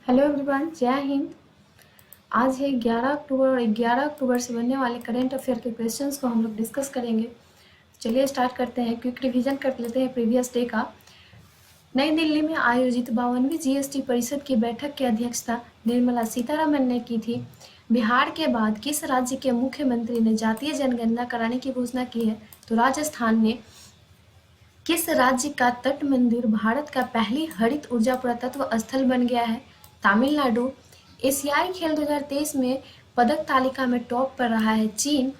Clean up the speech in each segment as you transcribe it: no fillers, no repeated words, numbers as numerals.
Hello everyone, जय हिंद। आज है 11 अक्टूबर और 11 अक्टूबर से बनने वाले करंट अफेयर के क्वेश्चंस को हम लोग डिस्कस करेंगे। चलिए स्टार्ट करते हैं। क्विक रिवीजन कर लेते हैं प्रीवियस डे का। नई दिल्ली में आयोजित 52वीं जीएसटी परिषद की बैठक की अध्यक्षता निर्मला सीतारमण ने की थी। बिहार के बाद किस राज्य के मुख्यमंत्री ने जातीय जनगणना कराने की घोषणा की है? तो राजस्थान ने। किस राज्य का तट मंदिर भारत का पहली हरित ऊर्जा पुरातत्व स्थल बन गया है? तमिलनाडु। एशियाई खेल 2023 में पदक तालिका में टॉप पर रहा है चीन।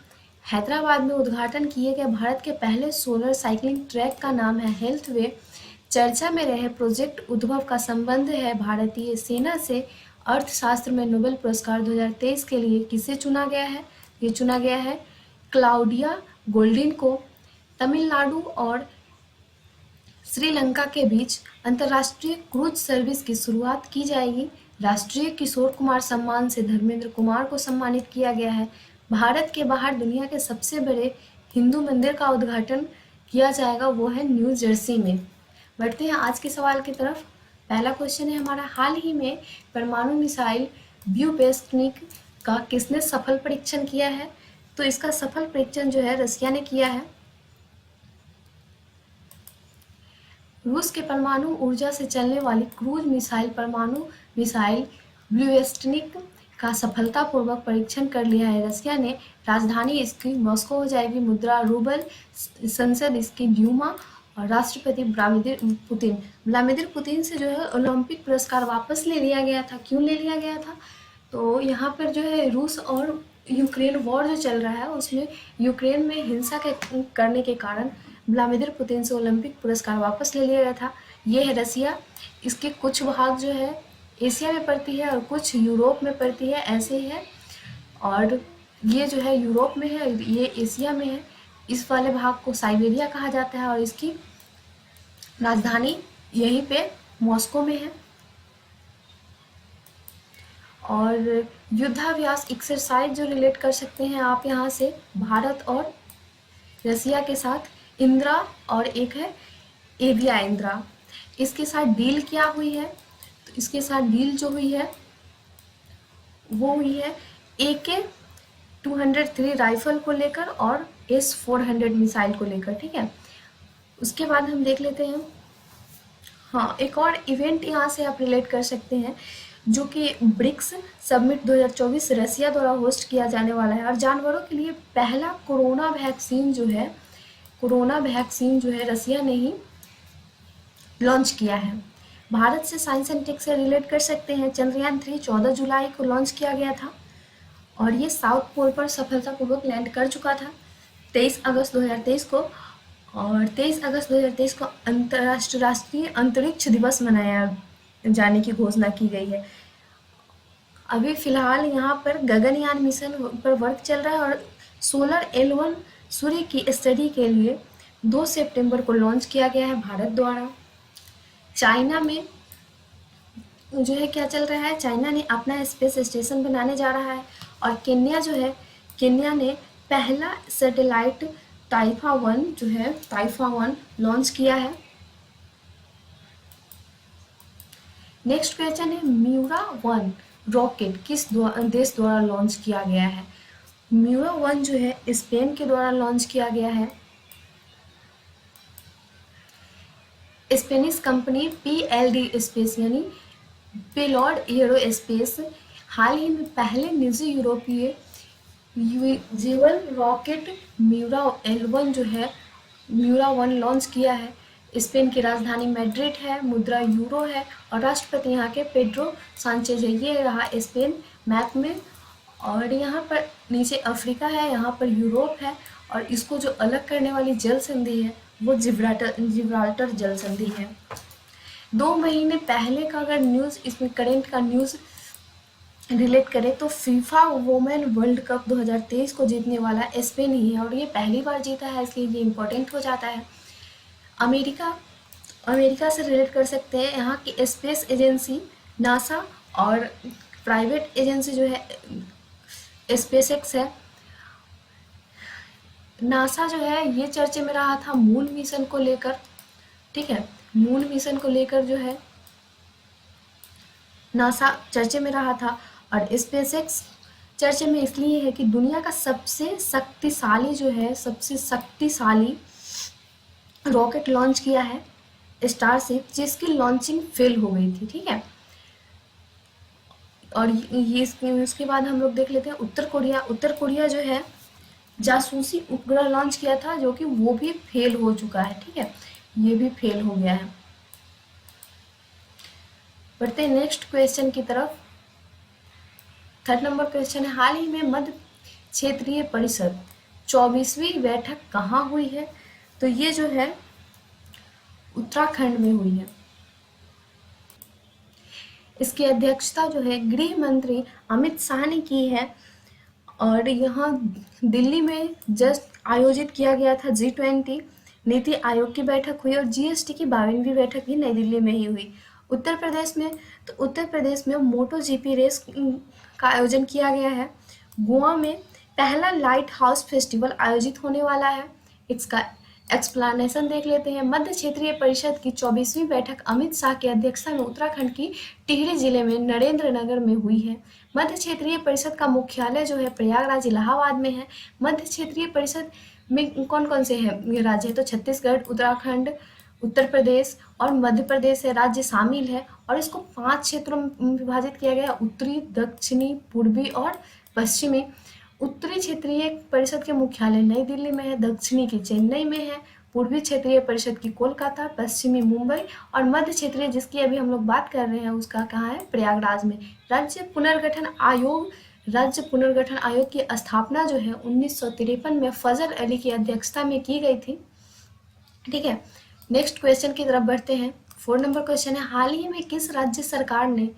हैदराबाद में उद्घाटन किए गए भारत के पहले सोलर साइकिलिंग ट्रैक का नाम है हेल्थ वे। चर्चा में रहे प्रोजेक्ट उद्भव का संबंध है भारतीय सेना से। अर्थशास्त्र में नोबेल पुरस्कार 2023 के लिए किसे चुना गया है? ये चुना गया है क्लाउडिया गोल्डिन को। तमिलनाडु और श्रीलंका के बीच अंतर्राष्ट्रीय क्रूज सर्विस की शुरुआत की जाएगी। राष्ट्रीय किशोर कुमार सम्मान से धर्मेंद्र कुमार को सम्मानित किया गया है। भारत के बाहर दुनिया के सबसे बड़े हिंदू मंदिर का उद्घाटन किया जाएगा, वो है न्यू जर्सी में। बढ़ते हैं आज के सवाल की तरफ। पहला क्वेश्चन है हमारा, हाल ही में परमाणु मिसाइल ब्यूपेस्टनिक का किसने सफल परीक्षण किया है? तो इसका सफल परीक्षण जो है रसिया ने किया है। रूस के परमाणु ऊर्जा से चलने वाली क्रूज मिसाइल परमाणु मिसाइल ब्लूस्टनिक का सफलतापूर्वक परीक्षण कर लिया है रसिया ने। राजधानी इसकी मॉस्को हो जाएगी, मुद्रा रूबल, संसद इसकी ड्यूमा और राष्ट्रपति व्लादिमीर पुतिन से जो है ओलंपिक पुरस्कार वापस ले लिया गया था। क्यों ले लिया गया था? तो यहाँ पर जो है रूस और यूक्रेन वॉर जो चल रहा है उसमें यूक्रेन में हिंसा करने के कारण व्लादिमीर पुतिन से ओलंपिक पुरस्कार वापस ले लिया गया था। ये है रसिया। इसके कुछ भाग जो है एशिया में पड़ती है और कुछ यूरोप में पड़ती है, ऐसे है। और ये जो है यूरोप में है, ये एशिया में है। इस वाले भाग को साइबेरिया कहा जाता है और इसकी राजधानी यहीं पे मॉस्को में है। और युद्धाभ्यास एक्सरसाइज जो रिलेट कर सकते हैं आप यहाँ से भारत और रसिया के साथ, इंदिरा और एक है एविया इंदिरा। इसके साथ डील क्या हुई है? तो इसके साथ डील जो हुई है वो हुई है AK-203 राइफल को लेकर और S-400 मिसाइल को लेकर, ठीक है। उसके बाद हम देख लेते हैं, हाँ एक और इवेंट यहाँ से आप रिलेट कर सकते हैं जो कि ब्रिक्स समिट 2024 रसिया द्वारा होस्ट किया जाने वाला है। और जानवरों के लिए पहला कोरोना वैक्सीन जो है रसिया ने ही लॉन्च किया है। भारत से साइंस एंड टेक से रिलेट कर सकते हैं। चंद्रयान 3 14 जुलाई को लॉन्च किया गया था और ये साउथ पोल पर सफलतापूर्वक लैंड कर चुका था 23 अगस्त 2023 को। और 23 अगस्त 2023 को राष्ट्रीय अंतरिक्ष दिवस मनाया जाने की घोषणा की गई है। अभी फिलहाल यहाँ पर गगनयान मिशन पर वर्क चल रहा है और सोलर L1 सूर्य की स्टडी के लिए 2 सितंबर को लॉन्च किया गया है भारत द्वारा। चाइना में जो है क्या चल रहा है, चाइना ने अपना स्पेस स्टेशन बनाने जा रहा है। और केन्या ने पहला सैटेलाइट टाइफा 1 लॉन्च किया है। नेक्स्ट क्वेश्चन है, म्यूरा 1 रॉकेट किस देश द्वारा लॉन्च किया गया है? म्यूरा 1 जो है स्पेन के द्वारा लॉन्च किया गया है। स्पेनिश कंपनी PLD स्पेस यानी पेलोड एरोस्पेस हाल ही में पहले निजी यूरोपीय जीवन रॉकेट म्यूरा 1 लॉन्च किया है। स्पेन की राजधानी मैड्रिड है, मुद्रा यूरो है और राष्ट्रपति यहाँ के पेड्रो सांचेज है। ये रहा स्पेन मैप में। और यहाँ पर नीचे अफ्रीका है, यहाँ पर यूरोप है और इसको जो अलग करने वाली जल संधि है वो जिब्राल्टर जल संधि है। 2 महीने पहले का अगर न्यूज़, इसमें करंट का न्यूज़ रिलेट करें तो फीफा वुमेन वर्ल्ड कप 2023 को जीतने वाला स्पेन ही है और ये पहली बार जीता है, इसलिए ये इम्पोर्टेंट हो जाता है। अमेरिका से रिलेट कर सकते हैं, यहाँ की स्पेस एजेंसी नासा और प्राइवेट एजेंसी जो है स्पेसएक्स है। नासा जो है ये चर्चे में रहा था मून मिशन को लेकर, ठीक है। मून मिशन को लेकर जो है नासा चर्चे में रहा था और स्पेसएक्स चर्चे में इसलिए है कि दुनिया का सबसे शक्तिशाली रॉकेट लॉन्च किया है स्टारशिप, जिसकी लॉन्चिंग फेल हो गई थी। ठीक है, और ये इसके बाद हम लोग देख लेते हैं उत्तर कोरिया जो है जासूसी उपग्रह लॉन्च किया था, जो कि वो भी फेल हो चुका है। ठीक है, ये भी फेल हो गया है। बढ़ते हैं नेक्स्ट क्वेश्चन की तरफ। 3rd नंबर क्वेश्चन है, हाल ही में मध्य क्षेत्रीय परिषद 24वीं बैठक कहाँ हुई है? तो ये जो है उत्तराखंड में हुई है। इसकी अध्यक्षता जो है गृह मंत्री अमित शाह ने की है और यहाँ दिल्ली में जस्ट आयोजित किया गया था G20 नीति आयोग की बैठक हुई और GST की 52वीं बैठक भी नई दिल्ली में ही हुई। उत्तर प्रदेश में मोटो जीपी रेस का आयोजन किया गया है। गोवा में पहला लाइट हाउस फेस्टिवल आयोजित होने वाला है। इसका एक्सप्लेनेशन देख लेते हैं। मध्य क्षेत्रीय परिषद की 24वीं बैठक अमित शाह की अध्यक्षता में उत्तराखंड की टिहरी जिले में नरेंद्र नगर में हुई है। मध्य क्षेत्रीय परिषद का मुख्यालय जो है प्रयागराज इलाहाबाद में है। मध्य क्षेत्रीय परिषद में कौन कौन से हैं राज्य है? तो छत्तीसगढ़, उत्तराखंड, उत्तर प्रदेश और मध्य प्रदेश है राज्य शामिल है और इसको 5 क्षेत्रों में विभाजित किया गया, उत्तरी, दक्षिणी, पूर्वी और पश्चिमी। उत्तरी क्षेत्रीय परिषद के मुख्यालय नई दिल्ली में है, दक्षिणी की चेन्नई में है, पूर्वी क्षेत्रीय परिषद की कोलकाता, पश्चिमी मुंबई और मध्य क्षेत्रीय जिसकी अभी हम लोग बात कर रहे हैं उसका कहाँ है? प्रयागराज में। राज्य पुनर्गठन आयोग की स्थापना जो है 1953 में फजल अली की अध्यक्षता में की गई थी। ठीक है, नेक्स्ट क्वेश्चन की तरफ बढ़ते हैं। 4 नंबर क्वेश्चन है, हाल ही में किस राज्य सरकार ने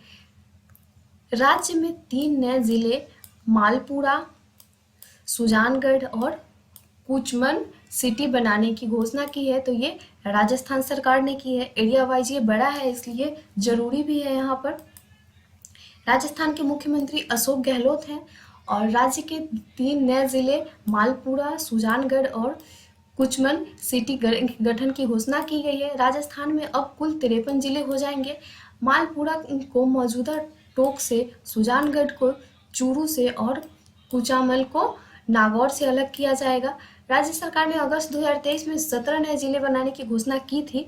राज्य में 3 नए जिले मालपुरा, सुजानगढ़ और कुचमन सिटी बनाने की घोषणा की है? तो ये राजस्थान सरकार ने की है। एरिया वाइज ये बड़ा है इसलिए जरूरी भी है यहाँ पर। राजस्थान के मुख्यमंत्री अशोक गहलोत हैं और राज्य के 3 नए जिले मालपुरा, सुजानगढ़ और कुचमन सिटी गठन की घोषणा की गई है। राजस्थान में अब कुल 53 जिले हो जाएंगे। मालपुरा को मौजूदा टोंक से, सुजानगढ़ को चूरू से और कुचामल को नागौर से अलग किया जाएगा। राज्य सरकार ने अगस्त 2023 में 17 नए जिले बनाने की घोषणा की थी,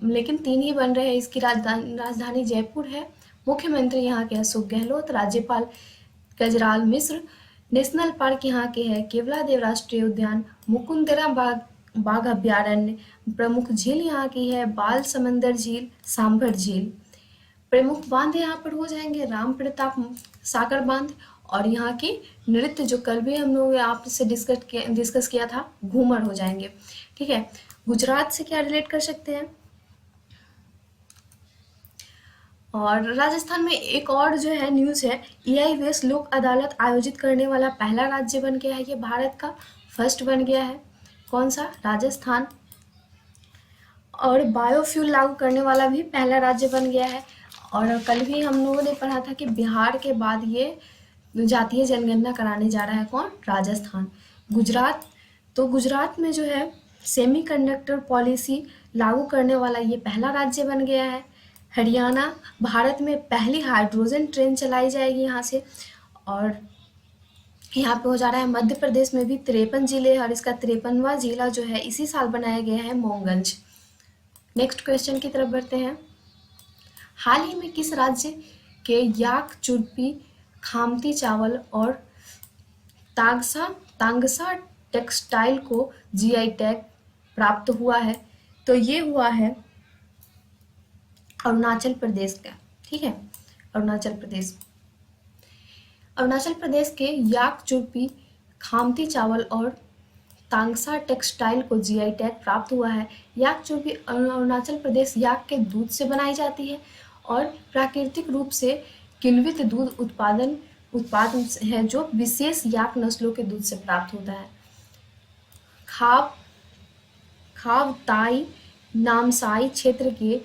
लेकिन 3 ही बन रहे हैं। इसकी राजधानी जयपुर है। मुख्यमंत्री यहाँ के अशोक गहलोत, राज्यपाल गजराल मिश्र। नेशनल पार्क यहाँ के है केवलादेव राष्ट्रीय उद्यान, मुकुंदरा बाघ अभ्यारण्य। प्रमुख झील यहाँ की है बाल समंदर झील, सांभर झील। प्रमुख बांध यहाँ पर हो जाएंगे राम प्रताप सागर बांध और यहाँ की नृत्य जो कल भी हम लोग आपसे डिस्कस किया था घूमर हो जाएंगे। ठीक है, गुजरात से क्या रिलेट कर सकते हैं? और राजस्थान में एक और जो है न्यूज़ है, EIVS लोक अदालत आयोजित करने वाला पहला राज्य बन गया है। ये भारत का फर्स्ट बन गया है। कौन सा? राजस्थान। और बायोफ्यूल लागू करने वाला भी पहला राज्य बन गया है। और कल भी हम लोगों ने पढ़ा था कि बिहार के बाद ये जातीय जनगणना कराने जा रहा है कौन? राजस्थान। गुजरात में जो है सेमीकंडक्टर पॉलिसी लागू करने वाला ये पहला राज्य बन गया है। हरियाणा, भारत में पहली हाइड्रोजन ट्रेन चलाई जाएगी यहाँ से। और यहाँ पे हो जा रहा है मध्य प्रदेश में भी 53 जिले और इसका 53वां जिला जो है इसी साल बनाया गया है मोमगंज। नेक्स्ट क्वेश्चन की तरफ बढ़ते हैं। हाल ही में किस राज्य के याक, चुरपी, खामती चावल और तांगसा टेक्सटाइल को GI टैग प्राप्त हुआ है? तो ये हुआ है अरुणाचल प्रदेश का। ठीक है, अरुणाचल प्रदेश के याक, चुरपी, खामती चावल और तांगसा टेक्सटाइल को GI टैग प्राप्त हुआ है। याक चुरपी अरुणाचल प्रदेश याक के दूध से बनाई जाती है और प्राकृतिक रूप से किण्वित दूध उत्पाद है जो विशेष याक नस्लों के दूध से प्राप्त होता है। खाव ताई नामसाई क्षेत्र के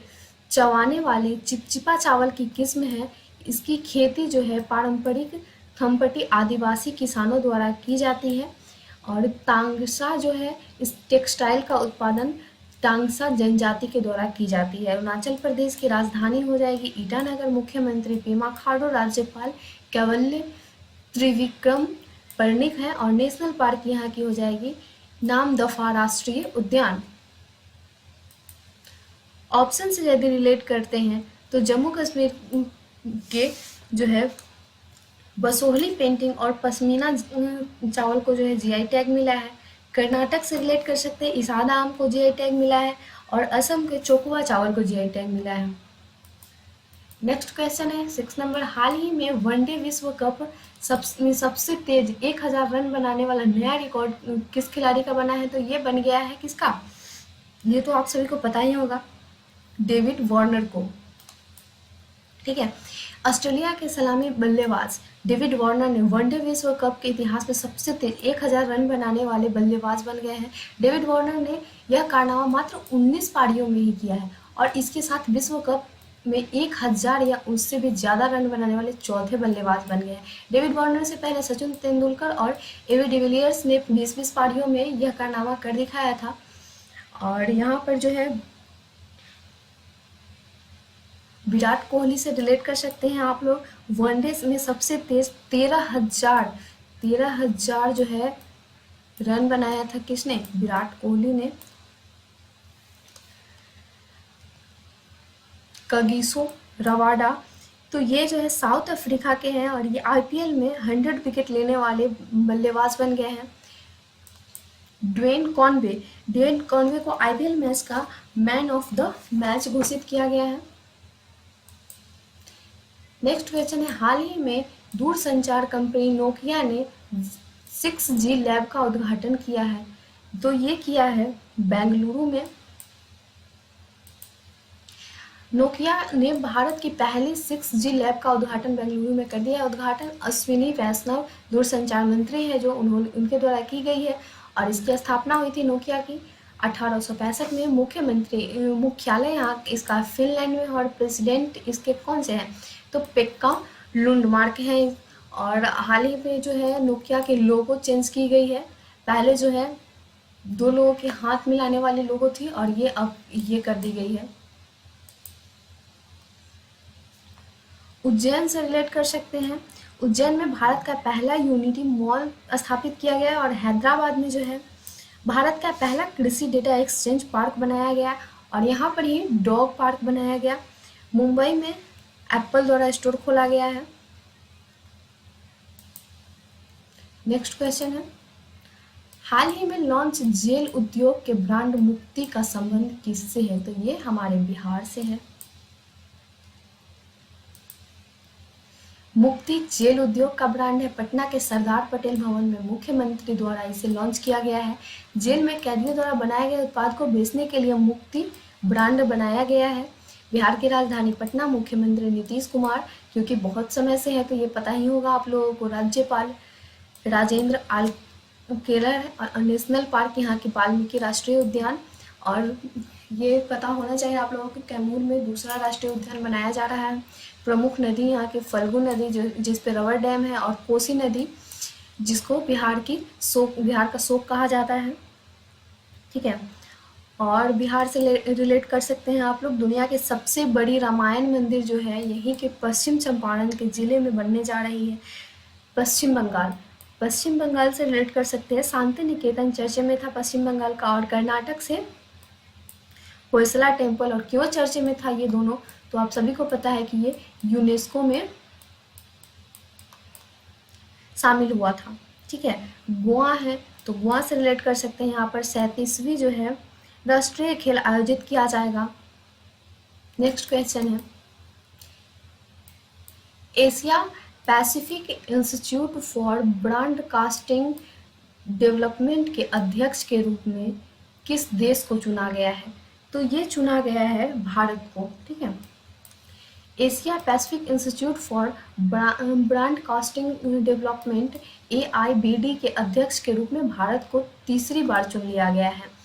चवाने वाले चिपचिपा चावल की किस्म है। इसकी खेती जो है पारंपरिक थम्पटी आदिवासी किसानों द्वारा की जाती है। और तांगसा जो है इस टेक्सटाइल का उत्पादन तांगसा जनजाति के द्वारा की जाती है। अरुणाचल प्रदेश की राजधानी हो जाएगी ईटानगर, मुख्यमंत्री पेमा खांडू, राज्यपाल कैवल्य त्रिविक्रम पर्णिक है, और नेशनल पार्क यहाँ की हो जाएगी नामदफा राष्ट्रीय उद्यान। ऑप्शन से यदि रिलेट करते हैं तो जम्मू कश्मीर के जो है बसोहली पेंटिंग और पश्मीना चावल को जो है जीआई टैग मिला है। कर्नाटक से रिलेट कर सकते हैं, इसादा आम को जीआई टैग मिला है, और असम के चोकुआ चावल को जीआई टैग मिला है। नेक्स्ट क्वेश्चन है 6 नंबर, हाल ही में वनडे विश्व कप सबसे तेज 1000 रन बनाने वाला नया रिकॉर्ड किस खिलाड़ी का बना है? तो ये बन गया है किसका? ये तो आप सभी को पता ही होगा, डेविड वार्नर को। ठीक है, ऑस्ट्रेलिया के सलामी बल्लेबाज डेविड वार्नर ने वनडे विश्व कप के इतिहास में सबसे तेज 1000 रन बनाने वाले बल्लेबाज बन गए हैं। डेविड वार्नर ने यह कारनामा मात्र 19 पारियों में ही किया है, और इसके साथ विश्व कप में 1000 या उससे भी ज़्यादा रन बनाने वाले चौथे बल्लेबाज बन गए हैं। डेविड वार्नर से पहले सचिन तेंदुलकर और एबी डिविलियर्स ने 20-20 पारियों में यह कारनामा कर दिखाया था। और यहाँ पर जो है विराट कोहली से रिलेट कर सकते हैं आप लोग। वनडे में सबसे तेज 13,000 जो है रन बनाया था किसने? विराट कोहली ने। कगिसो रबाडा, तो ये जो है साउथ अफ्रीका के हैं, और ये आईपीएल में 100 विकेट लेने वाले बल्लेबाज बन गए हैं। ड्वेन कॉनवे को आईपीएल मैच का मैन ऑफ द मैच घोषित किया गया है। नेक्स्ट क्वेश्चन है, हाल ही में दूरसंचार कंपनी नोकिया ने 6G लैब का उद्घाटन किया है, तो ये किया है बेंगलुरु में। नोकिया ने भारत की पहली 6G लैब का उद्घाटन बेंगलुरु में कर दिया। उद्घाटन अश्विनी वैष्णव दूरसंचार मंत्री है जो उनके द्वारा की गई है, और इसकी स्थापना हुई थी नोकिया की 1865 में। मुख्यालय यहाँ इसका फिनलैंड में, और प्रेसिडेंट इसके कौन से हैं? तो पेक्का लुंडमार्क हैं। और हाल ही में जो है नोकिया के लोगो चेंज की गई है। पहले जो है 2 लोगों के हाथ मिलाने वाली लोगो थी, और ये अब ये कर दी गई है। उज्जैन से रिलेट कर सकते हैं। उज्जैन में भारत का पहला यूनिटी मॉल स्थापित किया गया, और हैदराबाद में जो है भारत का पहला कृषि डेटा एक्सचेंज पार्क बनाया गया, और यहाँ पर ही डॉग पार्क बनाया गया। मुंबई में एप्पल द्वारा स्टोर खोला गया है। नेक्स्ट क्वेश्चन है, हाल ही में लॉन्च जेल उद्योग के ब्रांड मुक्ति का संबंध किससे है? तो ये हमारे बिहार से है। मुक्ति जेल उद्योग का ब्रांड है। पटना के सरदार पटेल भवन में मुख्यमंत्री द्वारा इसे लॉन्च किया गया है। जेल में कैदियों द्वारा बनाए गए उत्पाद को बेचने के लिए मुक्ति ब्रांड बनाया गया है। बिहार की राजधानी पटना, मुख्यमंत्री नीतीश कुमार, क्योंकि बहुत समय से है तो ये पता ही होगा आप लोगों को, राज्यपाल राजेंद्र आलकेलर है, और नेशनल पार्क यहाँ की वाल्मीकि राष्ट्रीय उद्यान। और ये पता होना चाहिए आप लोगों को, कैमूर में दूसरा राष्ट्रीय उद्यान बनाया जा रहा है। प्रमुख नदी यहाँ की फल्गु नदी जिस पे रबर डैम है, और कोसी नदी जिसको बिहार का शोक कहा जाता है। ठीक है, और बिहार से रिलेट कर सकते हैं आप लोग। दुनिया के सबसे बड़ी रामायण मंदिर जो है यहीं के पश्चिम चंपारण के जिले में बनने जा रही है। पश्चिम बंगाल से रिलेट कर सकते हैं। शांति निकेतन चर्चे में था पश्चिम बंगाल का। और कर्नाटक से होयसला टेम्पल, और क्यों चर्चे में था ये दोनों, तो आप सभी को पता है कि ये यूनेस्को में शामिल हुआ था। ठीक है, गोवा है तो गोवा से रिलेट कर सकते हैं। यहाँ पर 37वीं जो है राष्ट्रीय खेल आयोजित किया जाएगा। नेक्स्ट क्वेश्चन है, Asia Pacific institute for broadcasting development के अध्यक्ष के रूप में किस देश को चुना गया है? तो ये चुना गया है भारत को। ठीक है, Asia Pacific institute for broadcasting development AIBD के अध्यक्ष के रूप में भारत को तीसरी बार चुन लिया गया है।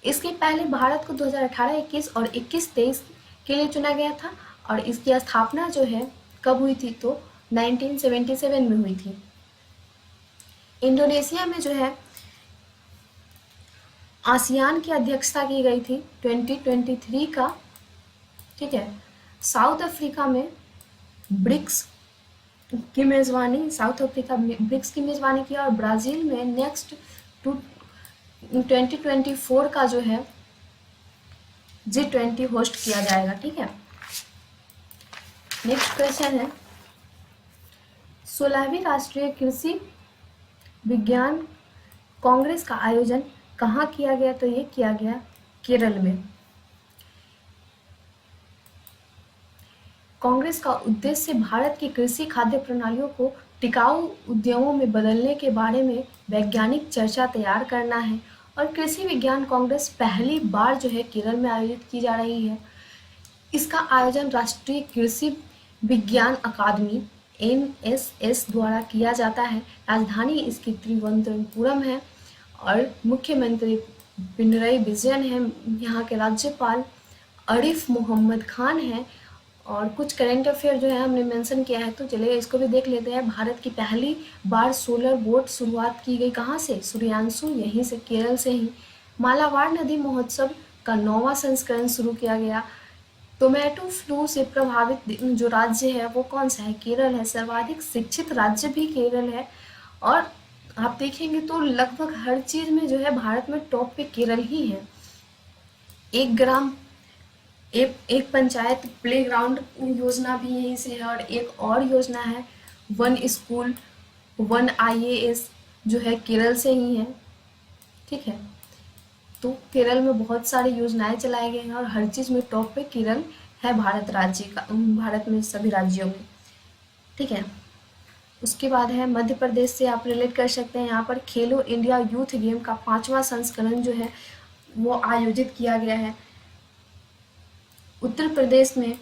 इसके पहले भारत को 2018, 21 और 21-23 के लिए चुना गया था, और इसकी स्थापना जो है कब हुई थी? तो 1977 में हुई थी। इंडोनेशिया में जो है आसियान की अध्यक्षता की गई थी 2023 का, ठीक है। साउथ अफ्रीका में ब्रिक्स की मेज़बानी, साउथ अफ्रीका ब्रिक्स की मेज़बानी किया, और ब्राज़ील में नेक्स्ट 2024 का जो है G20 होस्ट किया जाएगा, ठीक है। नेक्स्ट क्वेश्चन है 16वीं राष्ट्रीय कृषि विज्ञान कांग्रेस का आयोजन कहाँ किया गया? तो ये किया गया केरल में। कांग्रेस का उद्देश्य भारत की कृषि खाद्य प्रणालियों को टिकाऊ उद्यमों में बदलने के बारे में वैज्ञानिक चर्चा तैयार करना है, और कृषि विज्ञान कांग्रेस पहली बार जो है केरल में आयोजित की जा रही है। इसका आयोजन राष्ट्रीय कृषि विज्ञान अकादमी NSS द्वारा किया जाता है। राजधानी इसकी तिरुवनंतपुरम है, और मुख्यमंत्री पिनरई विजयन है। यहाँ के राज्यपाल आरिफ मोहम्मद खान हैं। और कुछ करंट अफेयर जो है हमने मेंशन किया है, तो चलिए इसको भी देख लेते हैं। भारत की पहली बार सोलर बोट शुरुआत की गई कहाँ से? सूर्यांशु, यहीं से, केरल से ही। मालाबार नदी महोत्सव का 9वां संस्करण शुरू किया गया। टोमेटो फ्लू से प्रभावित जो राज्य है वो कौन सा है? केरल है। सर्वाधिक शिक्षित राज्य भी केरल है। और आप देखेंगे तो लगभग हर चीज में जो है भारत में टॉप पे केरल ही है। एक पंचायत प्लेग्राउंड योजना भी यहीं से है, और एक और योजना है वन स्कूल वन IAS जो है केरल से ही है, ठीक है। तो केरल में बहुत सारी योजनाएं चलाए गए हैं, और हर चीज में टॉप पे केरल है भारत में सभी राज्यों में, ठीक है। उसके बाद है मध्य प्रदेश से आप रिलेट कर सकते हैं। यहाँ पर खेलो इंडिया यूथ गेम का 5वां संस्करण जो है वो आयोजित किया गया है। उत्तर प्रदेश में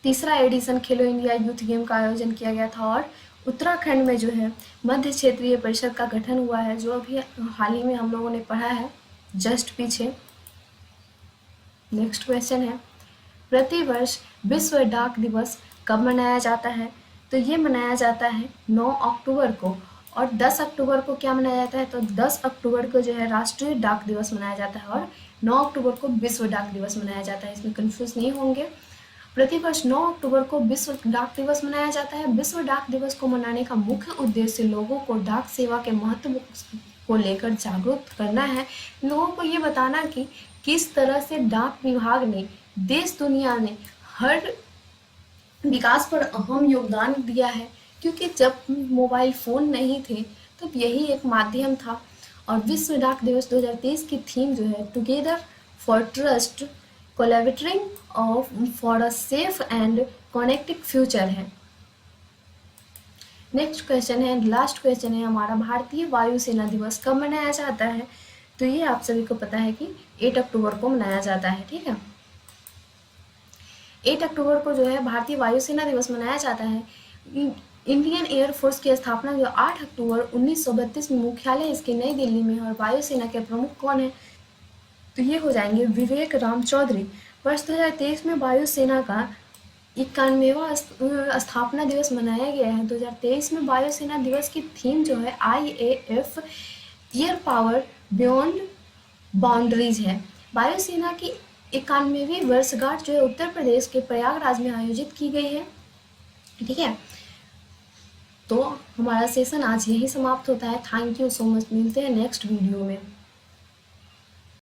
3रा एडिशन खेलो इंडिया यूथ गेम का आयोजन किया गया था। और उत्तराखंड में जो है मध्य क्षेत्रीय परिषद का गठन हुआ है, जो अभी हाल ही में हम लोगों ने पढ़ा है जस्ट पीछे। नेक्स्ट क्वेश्चन है प्रतिवर्ष विश्व डाक दिवस कब मनाया जाता है? तो ये मनाया जाता है 9 अक्टूबर को। और 10 अक्टूबर को क्या मनाया जाता है? तो 10 अक्टूबर को जो है राष्ट्रीय डाक दिवस मनाया जाता है, और 9 अक्टूबर को विश्व डाक दिवस मनाया जाता है। इसमें कंफ्यूज नहीं होंगे। प्रतिवर्ष 9 अक्टूबर को विश्व डाक दिवस मनाया जाता है। विश्व डाक दिवस को मनाने का मुख्य उद्देश्य लोगों को डाक सेवा के महत्व को लेकर जागरूक करना है। लोगों को ये बताना कि किस तरह से डाक विभाग ने देश दुनिया में हर विकास पर अहम योगदान दिया है, क्योंकि जब मोबाइल फ़ोन नहीं थे तब यही एक माध्यम था। और विश्व डाक दिवस 2023 की थीम जो है together for trust collaborating for a safe and connected future है। नेक्स्ट क्वेश्चन है, लास्ट क्वेश्चन है हमारा, भारतीय वायुसेना दिवस कब मनाया जाता है? तो ये आप सभी को पता है कि 8 अक्टूबर को मनाया जाता है, ठीक है। 8 अक्टूबर को जो है भारतीय वायुसेना दिवस मनाया जाता है। इंडियन एयरफोर्स की स्थापना जो 8 अक्टूबर 1932 में मुख्यालय इसके नई दिल्ली में है। और वायुसेना के प्रमुख कौन है? तो ये हो जाएंगे विवेक राम चौधरी। वर्ष 2023 में वायुसेना का 91वां स्थापना दिवस मनाया गया है। 2023 में वायुसेना दिवस की थीम जो है IAF air power beyond boundaries है। वायुसेना की 91वीं वर्षगांठ जो है उत्तर प्रदेश के प्रयागराज में आयोजित की गई है, ठीक है। तो हमारा सेशन आज यही समाप्त होता है। Thank you so much. मिलते हैं नेक्स्ट वीडियो में।